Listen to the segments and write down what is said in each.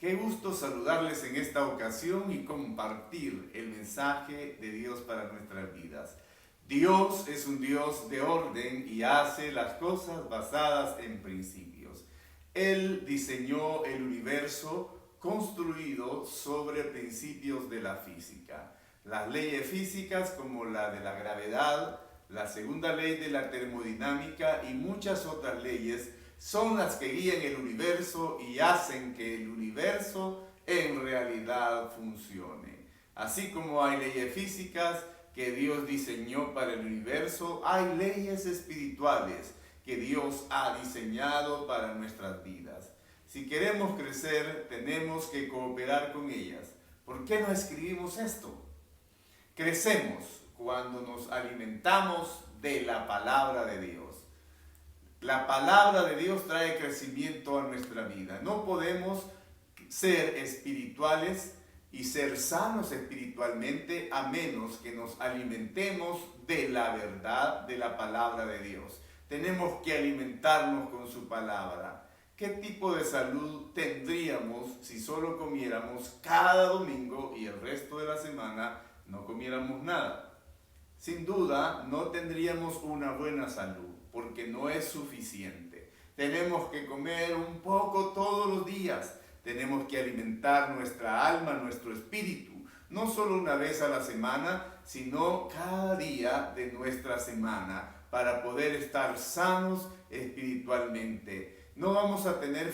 Qué gusto saludarles en esta ocasión y compartir el mensaje de Dios para nuestras vidas. Dios es un Dios de orden y hace las cosas basadas en principios. Él diseñó el universo construido sobre principios de la física. Las leyes físicas como la de la gravedad, la segunda ley de la termodinámica y muchas otras leyes son las que guían el universo y hacen que el universo en realidad funcione. Así como hay leyes físicas que Dios diseñó para el universo, hay leyes espirituales que Dios ha diseñado para nuestras vidas. Si queremos crecer, tenemos que cooperar con ellas. ¿Por qué no escribimos esto? Crecemos cuando nos alimentamos de la palabra de Dios. La palabra de Dios trae crecimiento a nuestra vida. No podemos ser espirituales y ser sanos espiritualmente a menos que nos alimentemos de la verdad de la palabra de Dios. Tenemos que alimentarnos con su palabra. ¿Qué tipo de salud tendríamos si solo comiéramos cada domingo y el resto de la semana no comiéramos nada? Sin duda, no tendríamos una buena salud, porque no es suficiente. Tenemos que comer un poco todos los días. Tenemos que alimentar nuestra alma, nuestro espíritu, no solo una vez a la semana, sino cada día de nuestra semana, para poder estar sanos espiritualmente. No vamos a tener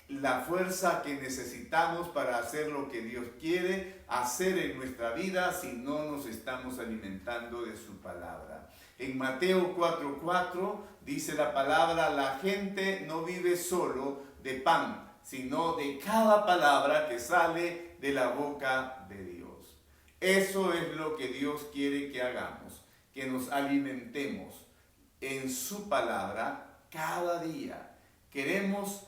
la fuerza que necesitamos para hacer lo que Dios quiere hacer en nuestra vida si no nos estamos alimentando de su palabra. En Mateo 4:4 dice la palabra: la gente no vive solo de pan, sino de cada palabra que sale de la boca de Dios. Eso es lo que Dios quiere que hagamos, que nos alimentemos en su palabra cada día. Queremos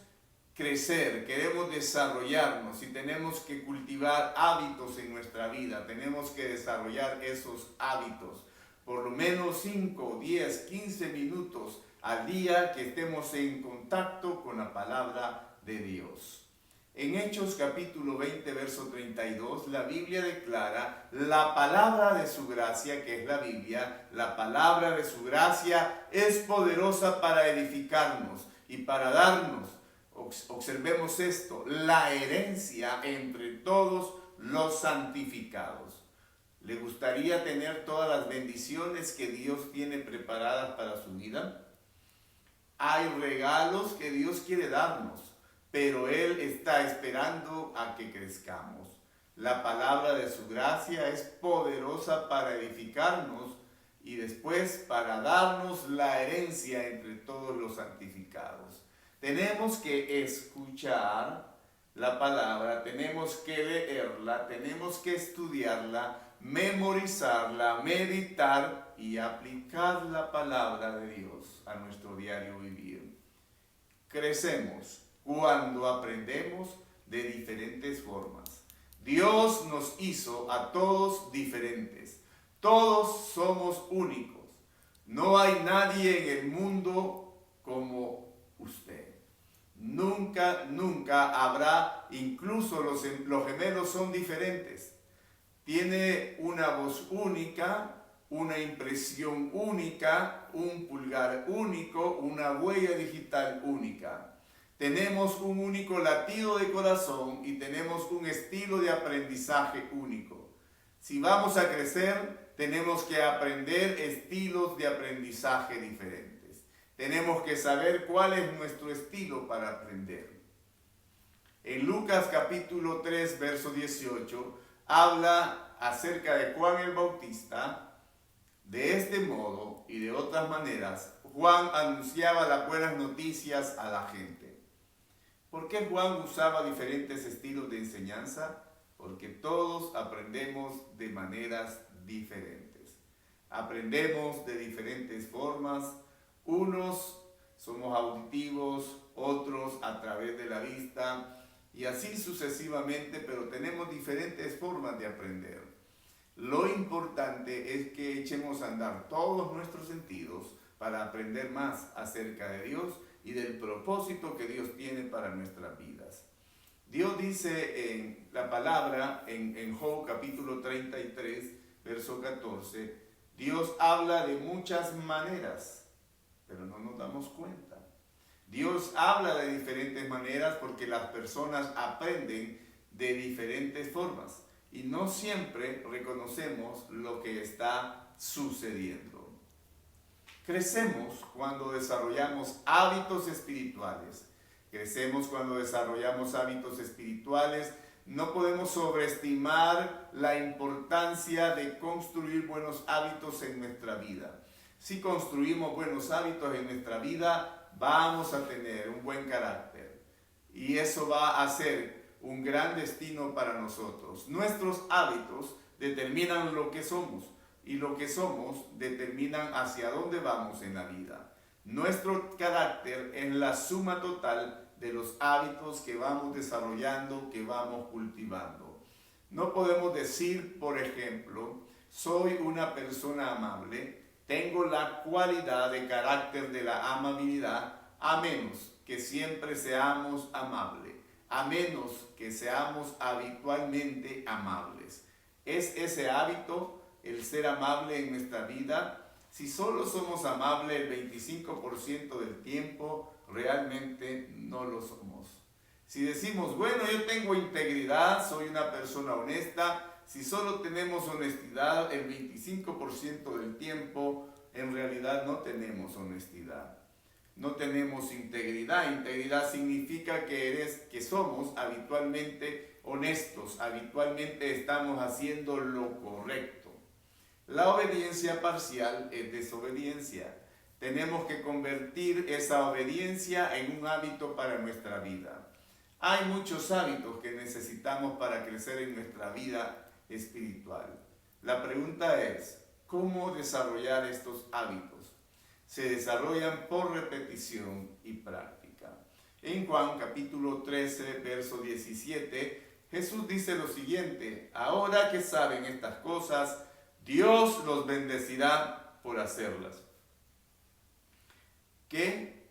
crecer, queremos desarrollarnos y tenemos que cultivar hábitos en nuestra vida. Tenemos que desarrollar esos hábitos. Por lo menos 5, 10, 15 minutos al día que estemos en contacto con la palabra de Dios. En Hechos capítulo 20, verso 32, la Biblia declara: la palabra de su gracia, que es la Biblia, la palabra de su gracia es poderosa para edificarnos y para darnos, observemos esto, la herencia entre todos los santificados. ¿Le gustaría tener todas las bendiciones que Dios tiene preparadas para su vida? Hay regalos que Dios quiere darnos, pero Él está esperando a que crezcamos. La palabra de su gracia es poderosa para edificarnos y después para darnos la herencia entre todos los santificados. Tenemos que escuchar la palabra, tenemos que leerla, tenemos que estudiarla, memorizarla, meditar y aplicar la palabra de Dios a nuestro diario vivir. Crecemos cuando aprendemos de diferentes formas. Dios nos hizo a todos diferentes. Todos somos únicos. No hay nadie en el mundo como usted. Nunca habrá, incluso los gemelos son diferentes. Tiene una voz única, una impresión única, un pulgar único, una huella digital única. Tenemos un único latido de corazón y tenemos un estilo de aprendizaje único. Si vamos a crecer, tenemos que aprender estilos de aprendizaje diferentes. Tenemos que saber cuál es nuestro estilo para aprender. En Lucas capítulo 3, verso 18, habla acerca de Juan el Bautista. De este modo y de otras maneras, Juan anunciaba las buenas noticias a la gente. ¿Por qué Juan usaba diferentes estilos de enseñanza? Porque todos aprendemos de maneras diferentes. Aprendemos de diferentes formas. Unos somos auditivos, otros a través de la vista, y así sucesivamente, pero tenemos diferentes formas de aprender. Lo importante es que echemos a andar todos nuestros sentidos para aprender más acerca de Dios y del propósito que Dios tiene para nuestras vidas. Dios dice en la palabra, en Job capítulo 33, verso 14, Dios habla de muchas maneras, pero no nos damos cuenta. Dios habla de diferentes maneras porque las personas aprenden de diferentes formas y no siempre reconocemos lo que está sucediendo. Crecemos cuando desarrollamos hábitos espirituales. Crecemos cuando desarrollamos hábitos espirituales. No podemos sobreestimar la importancia de construir buenos hábitos en nuestra vida. Si construimos buenos hábitos en nuestra vida, vamos a tener un buen carácter. Y eso va a ser un gran destino para nosotros. Nuestros hábitos determinan lo que somos. Y lo que somos determinan hacia dónde vamos en la vida. Nuestro carácter es la suma total de los hábitos que vamos desarrollando, que vamos cultivando. No podemos decir, por ejemplo, soy una persona amable, tengo la cualidad de carácter de la amabilidad, a menos que siempre seamos amables, a menos que seamos habitualmente amables. ¿Es ese hábito el ser amable en nuestra vida? Si solo somos amables el 25% del tiempo, realmente no lo somos. Si decimos, bueno, yo tengo integridad, soy una persona honesta, si solo tenemos honestidad el 25% del tiempo, en realidad no tenemos honestidad. No tenemos integridad. Integridad significa que somos habitualmente honestos, habitualmente estamos haciendo lo correcto. La obediencia parcial es desobediencia. Tenemos que convertir esa obediencia en un hábito para nuestra vida. Hay muchos hábitos que necesitamos para crecer en nuestra vida espiritual. La pregunta es, ¿cómo desarrollar estos hábitos? Se desarrollan por repetición y práctica. En Juan capítulo 13, verso 17, Jesús dice lo siguiente: ahora que saben estas cosas, Dios los bendecirá por hacerlas. ¿Qué?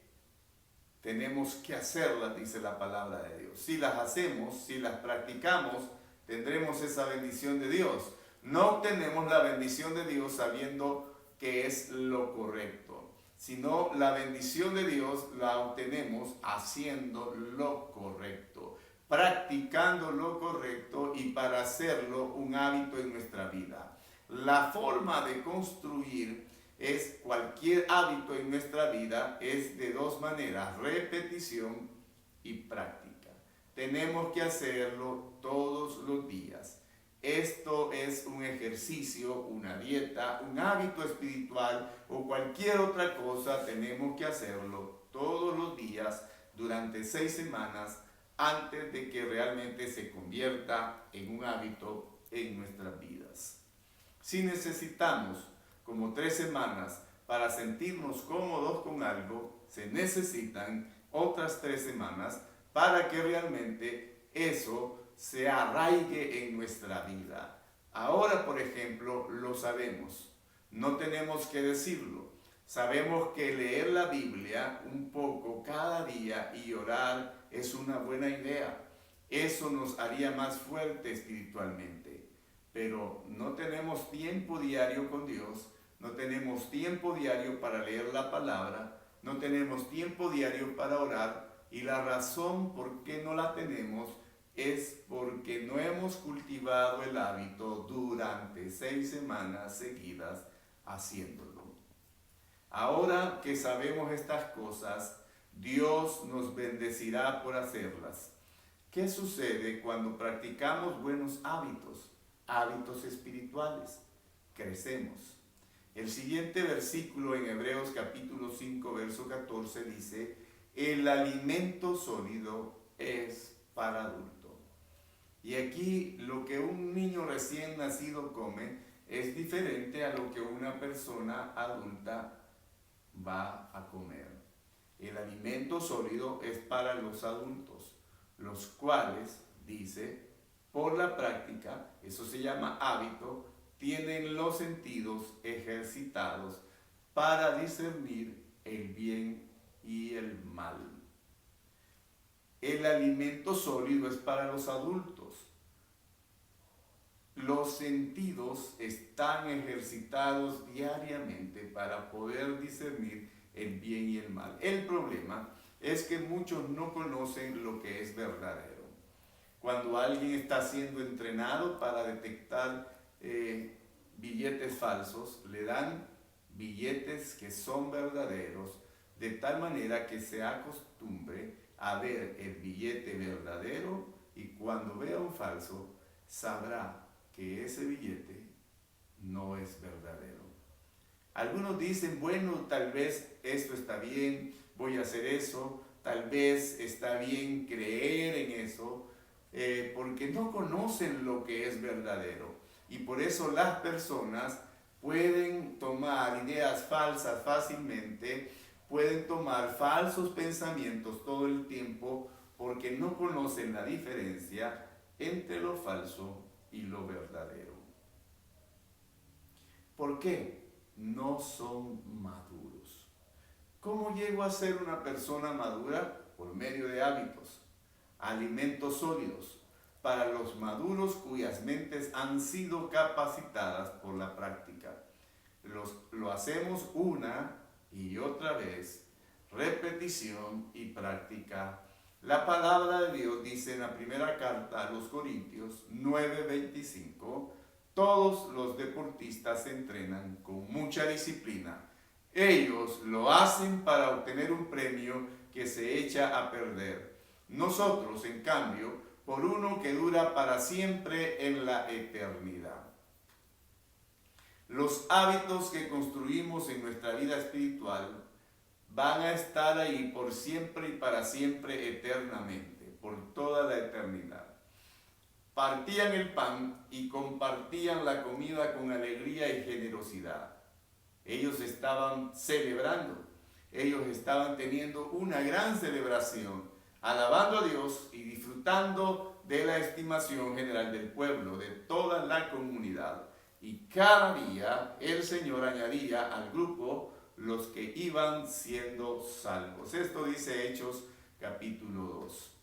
Tenemos que hacerlas, dice la palabra de Dios. Si las hacemos, si las practicamos, tendremos esa bendición de Dios. No obtenemos la bendición de Dios sabiendo que es lo correcto, sino la bendición de Dios la obtenemos haciendo lo correcto, practicando lo correcto y para hacerlo un hábito en nuestra vida. La forma de construir cualquier hábito en nuestra vida es de dos maneras: repetición y práctica. Tenemos que hacerlo todos los días. Esto es un ejercicio, una dieta, un hábito espiritual o cualquier otra cosa. Tenemos que hacerlo todos los días durante 6 semanas antes de que realmente se convierta en un hábito en nuestras vidas. Si necesitamos como 3 semanas para sentirnos cómodos con algo, se necesitan otras 3 semanas para que realmente eso se arraigue en nuestra vida. Ahora, por ejemplo, lo sabemos. No tenemos que decirlo. Sabemos que leer la Biblia un poco cada día y orar es una buena idea. Eso nos haría más fuerte espiritualmente. Pero no tenemos tiempo diario con Dios, no tenemos tiempo diario para leer la palabra, no tenemos tiempo diario para orar, y la razón por qué no la tenemos es porque no hemos cultivado el hábito durante 6 semanas seguidas haciéndolo. Ahora que sabemos estas cosas, Dios nos bendecirá por hacerlas. ¿Qué sucede cuando practicamos buenos hábitos? Hábitos espirituales. Crecemos. El siguiente versículo en Hebreos capítulo 5, verso 14 dice: el alimento sólido es para adulto. Y aquí lo que un niño recién nacido come es diferente a lo que una persona adulta va a comer. El alimento sólido es para los adultos, los cuales, dice, por la práctica, eso se llama hábito, tienen los sentidos ejercitados para discernir el bien y el mal. El el alimento sólido es para los adultos. Los sentidos están ejercitados diariamente para poder discernir el bien y el mal. El problema es que muchos no conocen lo que es verdadero. Cuando alguien está siendo entrenado para detectar billetes falsos, le dan billetes que son verdaderos, de tal manera que se acostumbre a ver el billete verdadero, y cuando vea un falso, sabrá que ese billete no es verdadero. Algunos dicen, bueno, tal vez esto está bien, voy a hacer eso, tal vez está bien creer en eso, porque no conocen lo que es verdadero. Y por eso las personas pueden tomar ideas falsas fácilmente, pueden tomar falsos pensamientos todo el tiempo, porque no conocen la diferencia entre lo falso y lo verdadero. ¿Por qué? No son maduros. ¿Cómo llego a ser una persona madura? Por medio de hábitos, alimentos sólidos, para los maduros cuyas mentes han sido capacitadas por la práctica. Lo hacemos una y otra vez, repetición y práctica. La palabra de Dios dice en la primera carta a los Corintios 9:25, todos los deportistas se entrenan con mucha disciplina. Ellos lo hacen para obtener un premio que se echa a perder. Nosotros, en cambio, por uno que dura para siempre en la eternidad. Los hábitos que construimos en nuestra vida espiritual van a estar ahí por siempre y para siempre, eternamente, por toda la eternidad. Partían el pan y compartían la comida con alegría y generosidad. Ellos estaban celebrando, ellos estaban teniendo una gran celebración, alabando a Dios y disfrutando de la estimación general del pueblo, de toda la comunidad. Y cada día el Señor añadía al grupo los que iban siendo salvos. Esto dice Hechos capítulo 2.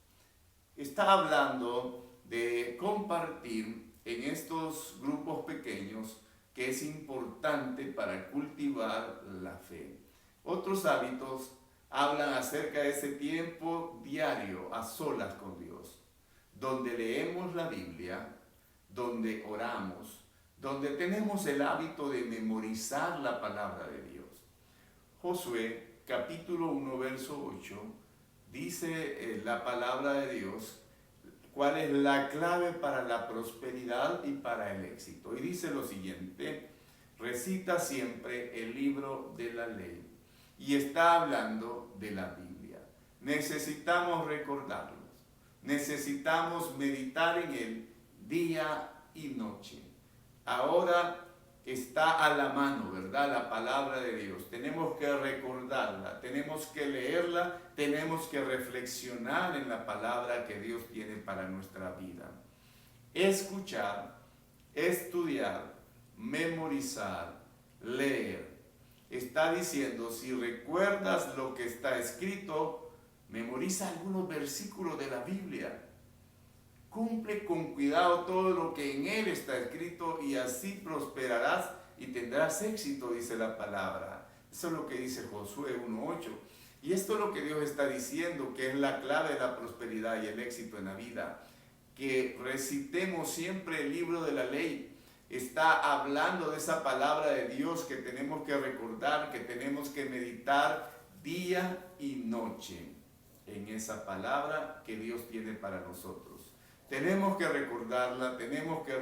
Está hablando de compartir en estos grupos pequeños, que es importante para cultivar la fe. Otros hábitos hablan acerca de ese tiempo diario a solas con Dios, donde leemos la Biblia, donde oramos, donde tenemos el hábito de memorizar la palabra de Dios. Josué capítulo 1 verso 8 dice la palabra de Dios cuál es la clave para la prosperidad y para el éxito. Y dice lo siguiente: recita siempre el libro de la ley. Y está hablando de la Biblia. Necesitamos recordarlos, necesitamos meditar en él día y noche. Ahora está a la mano, ¿verdad? La palabra de Dios. Tenemos que recordarla, tenemos que leerla, tenemos que reflexionar en la palabra que Dios tiene para nuestra vida. Escuchar, estudiar, memorizar, leer. Está diciendo, si recuerdas lo que está escrito, memoriza algunos versículos de la Biblia. Cumple con cuidado todo lo que en él está escrito y así prosperarás y tendrás éxito, dice la palabra. Eso es lo que dice Josué 1:8. Y esto es lo que Dios está diciendo, que es la clave de la prosperidad y el éxito en la vida. Que recitemos siempre el libro de la ley. Está hablando de esa palabra de Dios que tenemos que recordar, que tenemos que meditar día y noche en esa palabra que Dios tiene para nosotros. Tenemos que recordarla, tenemos que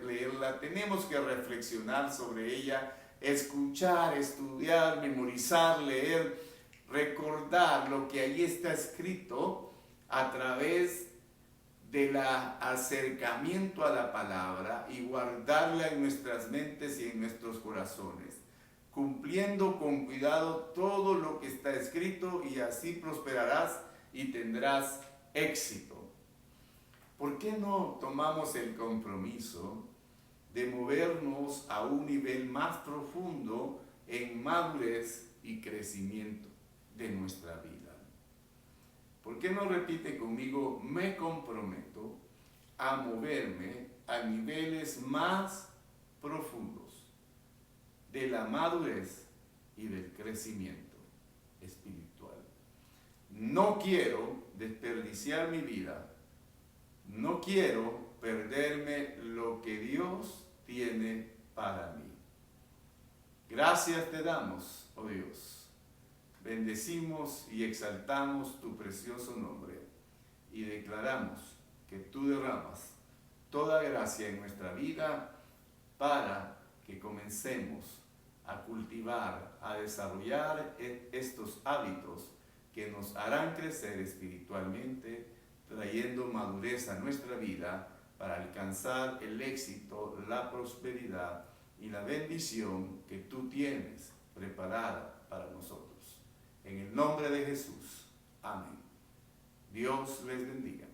leerla, tenemos que reflexionar sobre ella, escuchar, estudiar, memorizar, leer, recordar lo que ahí está escrito a través del acercamiento a la palabra y guardarla en nuestras mentes y en nuestros corazones, cumpliendo con cuidado todo lo que está escrito, y así prosperarás y tendrás éxito. ¿Por qué no tomamos el compromiso de movernos a un nivel más profundo en madurez y crecimiento de nuestra vida? ¿Por qué no repite conmigo? Me comprometo a moverme a niveles más profundos de la madurez y del crecimiento espiritual. No quiero desperdiciar mi vida, no quiero perderme lo que Dios tiene para mí. Gracias te damos, oh Dios. Bendecimos y exaltamos tu precioso nombre y declaramos que tú derramas toda gracia en nuestra vida para que comencemos a cultivar, a desarrollar estos hábitos que nos harán crecer espiritualmente, trayendo madurez a nuestra vida para alcanzar el éxito, la prosperidad y la bendición que tú tienes preparada para nosotros. En el nombre de Jesús. Amén. Dios les bendiga.